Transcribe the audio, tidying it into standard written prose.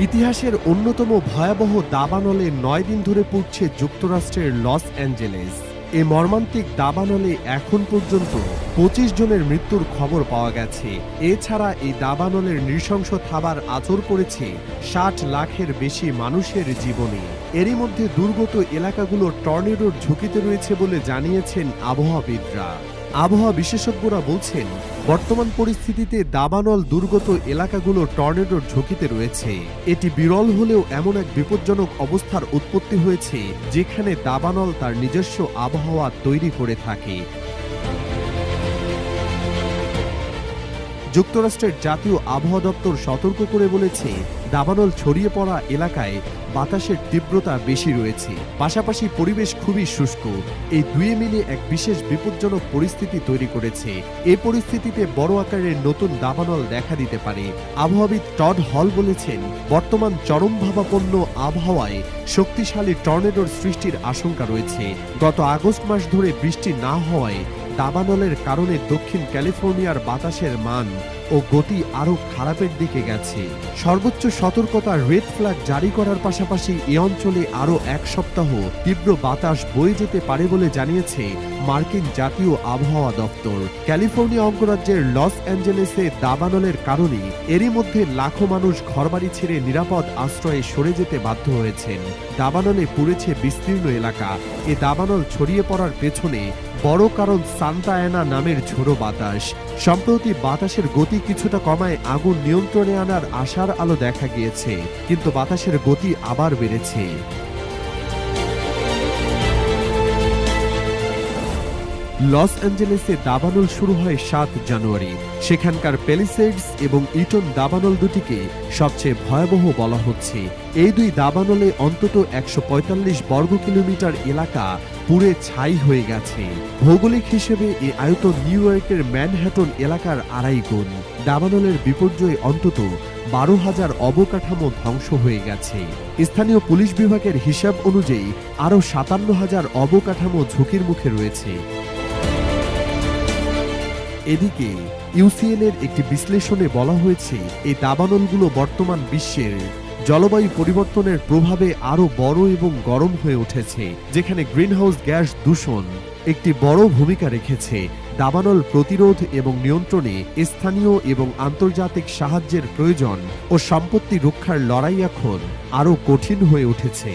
ইতিহাসের অন্যতম ভয়াবহ দাবানলে ৯ দিন ধরে পুড়ছে যুক্তরাষ্ট্রের লস অ্যাঞ্জেলেস। এই মর্মান্তিক দাবানলে এখন পর্যন্ত ২৫ জনের মৃত্যুর খবর পাওয়া গেছে। এছাড়া এই দাবানলের নৃশংস থাবার আঁচড় পড়েছে ৬০ লাখের বেশি মানুষের জীবনে। এরই মধ্যে দুর্গত এলাকাগুলো টর্নেডোর ঝুঁকিতে রয়েছে বলে জানিয়েছেন আবহাওয়াবিদরা। আবহাওয়া বিশেষজ্ঞরা বলছেন, বর্তমান পরিস্থিতিতে দাবানল দুর্গত এলাকাগুলো টর্নেডোর ঝুঁকিতে রয়েছে। এটি বিরল হলেও এমন এক বিপজ্জনক অবস্থার উৎপত্তি হয়েছে যেখানে দাবানল তার নিজস্ব আবহাওয়া তৈরি করে থাকে। যুক্তরাষ্ট্রের জাতীয় আবহাওয়া দপ্তর সতর্ক করে বলেছে, দাবানল ছড়িয়ে পড়া এলাকায় বাতাসের তীব্রতা বেশি রয়েছে, পাশাপাশি পরিবেশ খুবই শুষ্ক। এই দুয়ে মিলে এক বিশেষ বিপজ্জনক পরিস্থিতি তৈরি করেছে। এই পরিস্থিতিতে বড় আকারের নতুন দাবানল দেখা দিতে পারে। আবহাওয়াবিদ টড হল বলেছেন, বর্তমান চরমভাবাপন্ন আবহাওয়ায় শক্তিশালী টর্নেডোর সৃষ্টির আশঙ্কা রয়েছে। গত আগস্ট মাস ধরে বৃষ্টি না হওয়ায় দাবানলের কারণে দক্ষিণ ক্যালিফোর্নিয়ার বাতাসের মান ও গতি আরও খারাপের দিকে গেছে। সর্বোচ্চ সতর্কতা রেড ফ্ল্যাগ জারি করার পাশাপাশি এ অঞ্চলে আরও ১ সপ্তাহ তীব্র বাতাস বয়ে যেতে পারে বলে জানিয়েছে মার্কিন জাতীয় আবহাওয়া দপ্তর। ক্যালিফোর্নিয়া অঙ্গরাজ্যের লস অ্যাঞ্জেলেসে দাবানলের কারণে এরই মধ্যে লাখো মানুষ ঘরবাড়ি ছেড়ে নিরাপদ আশ্রয়ে সরে যেতে বাধ্য হয়েছেন। দাবানলে পুড়েছে বিস্তীর্ণ এলাকা। এ দাবানল ছড়িয়ে পড়ার পেছনে বড় কারণ সান্তা অ্যানা নামের ঝোড়ো বাতাস। সম্প্রতি বাতাসের গতি কিছুটা কমায় আগুন নিয়ন্ত্রণে আনার আশার আলো দেখা গিয়েছে, কিন্তু বাতাসের গতি আবার বেড়েছে। লস অ্যাঞ্জেলেসে দাবানল শুরু হয় ৭ জানুয়ারি। সেখানকার প্যালিসেডস এবং ইটন দাবানল দুটিকে সবচেয়ে ভয়াবহ বলা হচ্ছে। এই দুই দাবানলে অন্তত ১৪৫ বর্গ কিলোমিটার এলাকা পুড়ে ছাই হয়ে গেছে। ভৌগোলিক হিসেবে এই আয়তন নিউ ইয়র্কের ম্যানহাটন এলাকার ২.৫ গুণ। দাবানলের বিপর্যয়ে অন্তত ১২,০০০ অবকাঠামো ধ্বংস হয়ে গেছে। স্থানীয় পুলিশ বিভাগের হিসাব অনুযায়ী আরও ৫৭,০০০ অবকাঠামো ঝুঁকির মুখে রয়েছে। এদিকে ইউসিএল-এর একটি বিশ্লেষণে বলা হয়েছে, এই দাবানলগুলো বর্তমান বিশ্বের জলবায়ু পরিবর্তনের প্রভাবে আরও বড় এবং গরম হয়ে উঠেছে, যেখানে গ্রিনহাউস গ্যাস দূষণ একটি বড় ভূমিকা রেখেছে। দাবানল প্রতিরোধ এবং নিয়ন্ত্রণে স্থানীয় এবং আন্তর্জাতিক সাহায্যের প্রয়োজন ও সম্পত্তি রক্ষার লড়াই এখন আরও কঠিন হয়ে উঠেছে।